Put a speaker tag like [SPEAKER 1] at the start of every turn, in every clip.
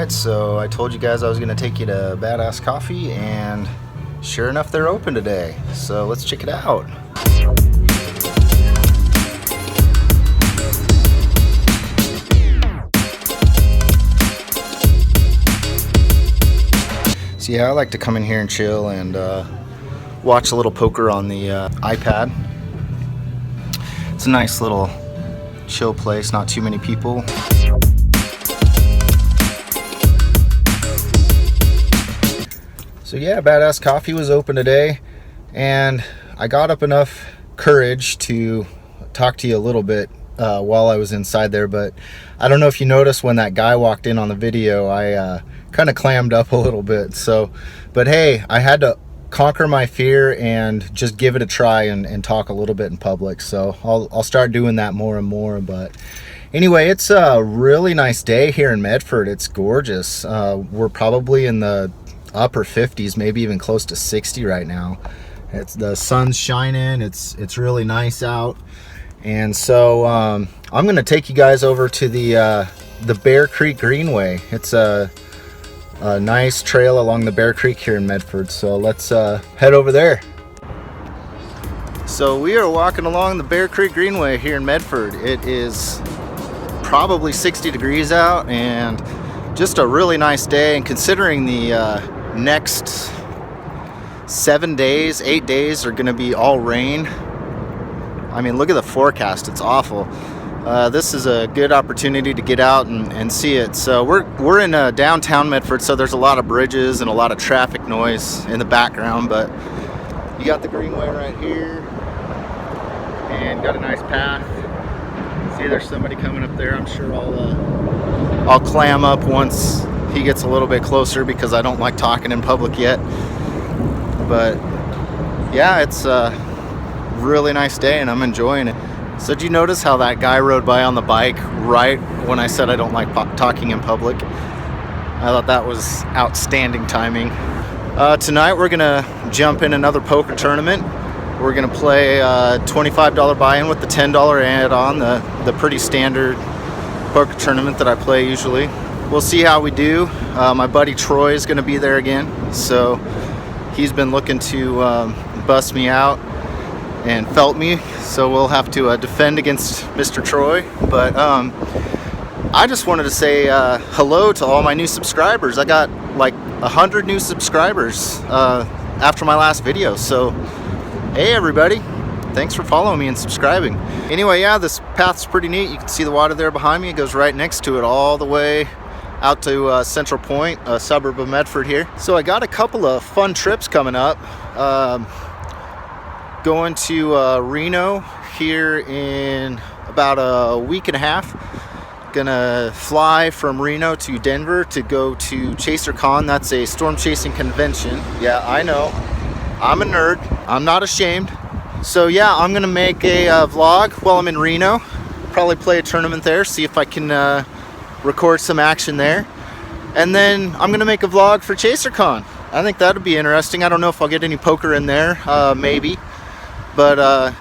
[SPEAKER 1] Alright, so I told you guys I was going to take you to Badass Coffee, and sure enough they're open today. So let's check it out. So yeah, I like to come in here and chill and watch a little poker on the iPad. It's a nice little chill place, not too many people. So yeah, Badass Coffee was open today, and I got up enough courage to talk to you a little bit while I was inside there. But I don't know if you noticed when that guy walked in on the video, I kind of clammed up a little bit. So, but hey, I had to conquer my fear and just give it a try and talk a little bit in public. So I'll start doing that more and more. But anyway, it's a really nice day here in Medford. It's gorgeous. We're probably in the upper 50s, maybe even close to 60 right now. The sun's shining. It's really nice out. And so I'm gonna take you guys over to the Bear Creek Greenway. It's a nice trail along the Bear Creek here in Medford. So let's head over there. So we are walking along the Bear Creek Greenway here in Medford. It is probably 60 degrees out and just a really nice day. And considering the next 8 days are gonna be all rain. I mean, look at the forecast, it's awful. This is a good opportunity to get out and see it. So we're in downtown Medford, so there's a lot of bridges and a lot of traffic noise in the background, but you got the greenway right here and got a nice path. See, there's somebody coming up there. I'm sure I'll clam up once he gets a little bit closer because I don't like talking in public yet. But yeah, it's a really nice day and I'm enjoying it. So did you notice how that guy rode by on the bike right when I said I don't like talking in public? I thought that was outstanding timing. Tonight we're gonna jump in another poker tournament. We're gonna play a $25 buy-in with the $10 add-on, the pretty standard poker tournament that I play usually. We'll see how we do. My buddy Troy is gonna be there again, so he's been looking to bust me out and felt me, so we'll have to defend against Mr. Troy. But I just wanted to say hello to all my new subscribers. I got like 100 new subscribers after my last video, so hey everybody, thanks for following me and subscribing. Anyway, yeah, this path's pretty neat. You can see the water there behind me. It goes right next to it all the way out to Central Point, a suburb of Medford here. So I got a couple of fun trips coming up. Going to Reno here in about a week and a half. Gonna fly from Reno to Denver to go to ChaserCon. That's a storm chasing convention. Yeah, I know, I'm a nerd. I'm not ashamed. So yeah, I'm gonna make a vlog while I'm in Reno. Probably play a tournament there, see if I can record some action there. And then I'm gonna make a vlog for ChaserCon. I think that'd be interesting. I don't know if I'll get any poker in there, maybe. But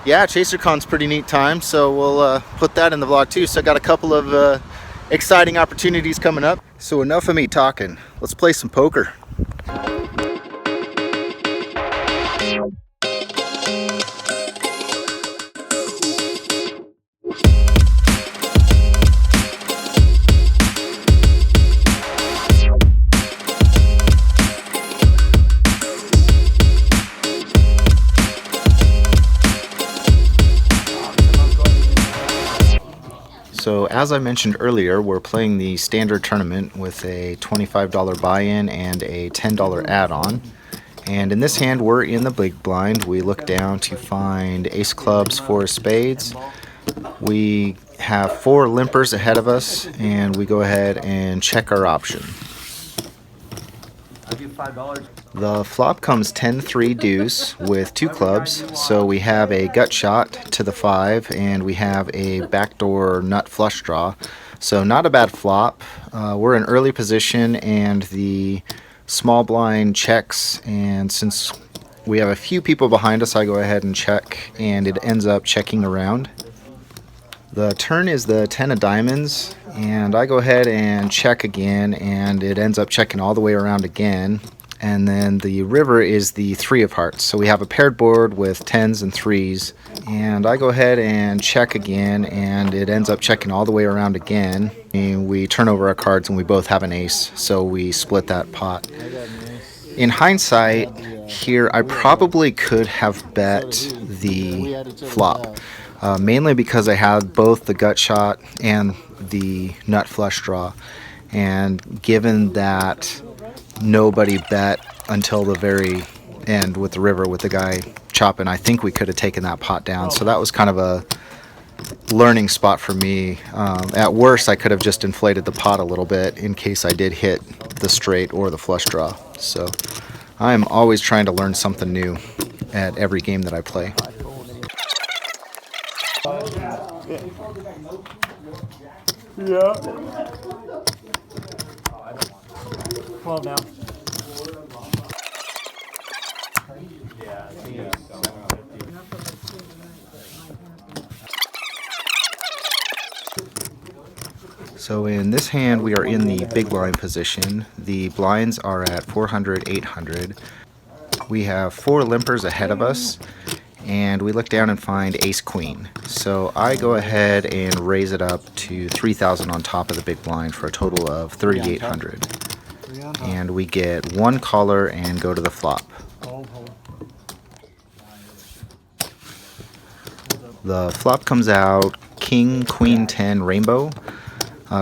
[SPEAKER 1] yeah, ChaserCon's pretty neat time, so we'll put that in the vlog too. So I got a couple of exciting opportunities coming up. So enough of me talking. Let's play some poker. So as I mentioned earlier, we're playing the standard tournament with a $25 buy-in and a $10 add-on. And in this hand, we're in the big blind. We look down to find ace clubs, 4 spades. We have 4 limpers ahead of us, and we go ahead and check our option.
[SPEAKER 2] I'll give $5.
[SPEAKER 1] The flop comes 10-3 deuce with 2 clubs, so we have a gut shot to the 5 and we have a backdoor nut flush draw. So not a bad flop. We're in early position and the small blind checks, and since we have a few people behind us, I go ahead and check and it ends up checking around. The turn is the 10 of diamonds, and I go ahead and check again, and it ends up checking all the way around again. And then the river is the 3 of hearts. So we have a paired board with 10s and 3s. And I go ahead and check again, and it ends up checking all the way around again. And we turn over our cards, and we both have an ace, so we split that pot. In hindsight, here I probably could have bet the flop. Mainly because I had both the gut shot and the nut flush draw. And given that nobody bet until the very end with the river with the guy chopping, I think we could have taken that pot down. So that was kind of a learning spot for me. At worst, I could have just inflated the pot a little bit in case I did hit the straight or the flush draw. So I'm always trying to learn something new at every game that I play.
[SPEAKER 2] Yeah. 12 now.
[SPEAKER 1] So in this hand, we are in the big blind position. The blinds are at 400, 800. We have 4 limpers ahead of us, and we look down and find ace queen. So I go ahead and raise it up to 3,000 on top of the big blind for a total of 3,800. And we get 1 caller and go to the flop. The flop comes out king, queen, 10, rainbow.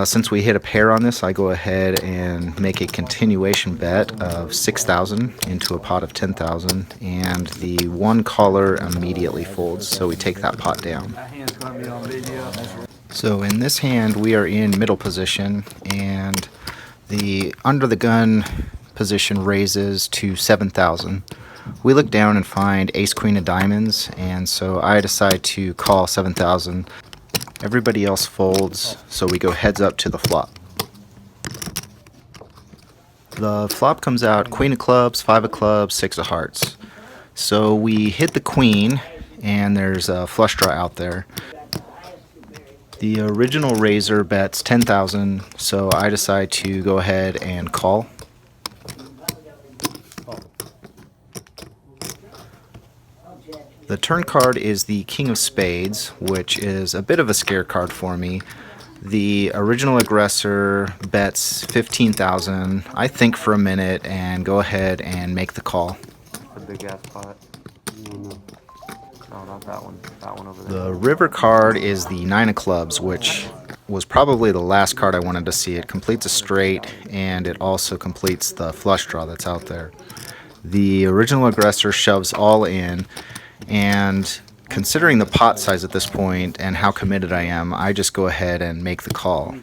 [SPEAKER 1] Since we hit a pair on this, I go ahead and make a continuation bet of 6,000 into a pot of 10,000, and the 1 caller immediately folds, so we take that pot down. So in this hand, we are in middle position, and the under the gun position raises to 7,000. We look down and find ace queen of diamonds, and so I decide to call 7,000. Everybody else folds, so we go heads up to the flop. The flop comes out queen of clubs, 5 of clubs, 6 of hearts. So we hit the queen, and there's a flush draw out there. The original raiser bets 10,000, so I decide to go ahead and call. The turn card is the king of spades, which is a bit of a scare card for me. The original aggressor bets 15,000. I think for a minute and go ahead and make the call.
[SPEAKER 3] A big ass pot. No, not that one. That one over there.
[SPEAKER 1] The river card is the 9 of clubs, which was probably the last card I wanted to see. It completes a straight, and it also completes the flush draw that's out there. The original aggressor shoves all in, and considering the pot size at this point and how committed I am, I just go ahead and make the call.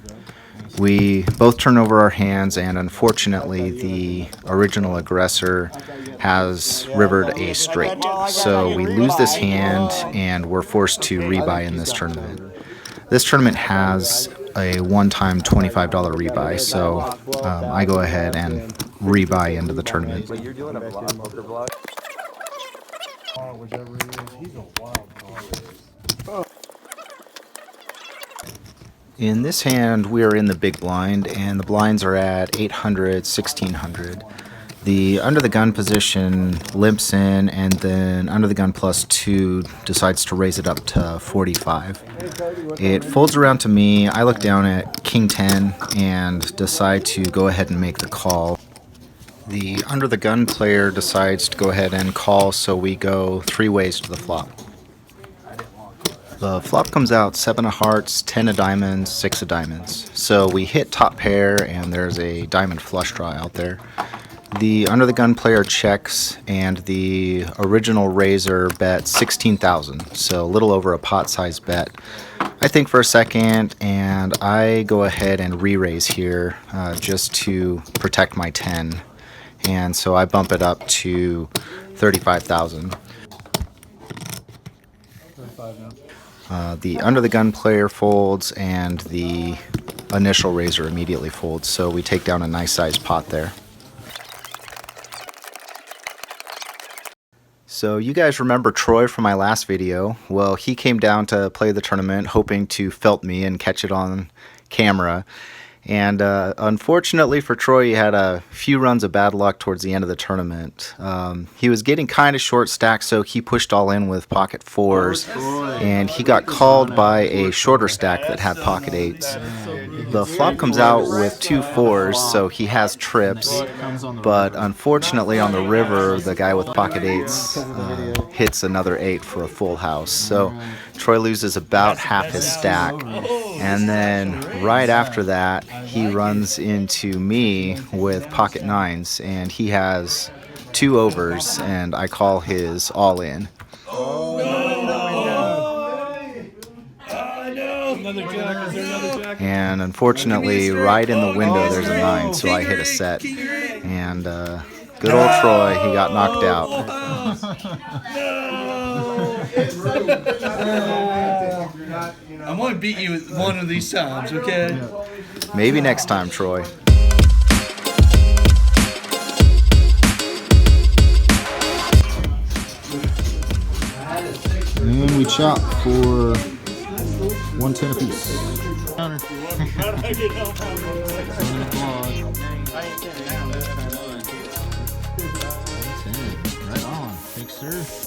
[SPEAKER 1] We both turn over our hands, and unfortunately the original aggressor has rivered a straight. So we lose this hand, and we're forced to rebuy in this tournament. This tournament has a one-time $25 rebuy, so I go ahead and rebuy into the tournament.
[SPEAKER 3] But you're doing a poker vlog?
[SPEAKER 2] Whichever it is, he's a wild card.
[SPEAKER 1] In this hand, we are in the big blind, and the blinds are at 800, 1,600. The under the gun position limps in, and then under the gun plus 2 decides to raise it up to 45. It folds around to me. I look down at king 10 and decide to go ahead and make the call. The under the gun player decides to go ahead and call, so we go 3 ways to the flop. The flop comes out 7 of hearts, 10 of diamonds, 6 of diamonds. So we hit top pair, and there's a diamond flush draw out there. The under the gun player checks, and the original raiser bets 16,000, so a little over a pot size bet. I think for a second, and I go ahead and re-raise here just to protect my 10. And so I bump it up to 35,000. The under the gun player folds, and the initial raiser immediately folds, so we take down a nice sized pot there. So you guys remember Troy from my last video. Well, he came down to play the tournament hoping to felt me and catch it on camera. And unfortunately for Troy, he had a few runs of bad luck towards the end of the tournament. He was getting kind of short stacked, so he pushed all in with pocket 4s, and he got called by a shorter stack that had pocket 8s. The flop comes out with 2 4s, so he has trips, but unfortunately on the river, the guy with pocket 8s hits another 8 for a full house. So Troy loses about half his stack, and then right after that, he runs into me with pocket 9s, and he has 2 overs, and I call his all in. And unfortunately, right in the window, there's a 9, so I hit a set. And good old Troy, he got knocked out.
[SPEAKER 4] I'm going to beat you one of these times, okay?
[SPEAKER 1] Maybe next time, Troy.
[SPEAKER 5] And we chop for 110 apiece. Right on. Thanks, sir.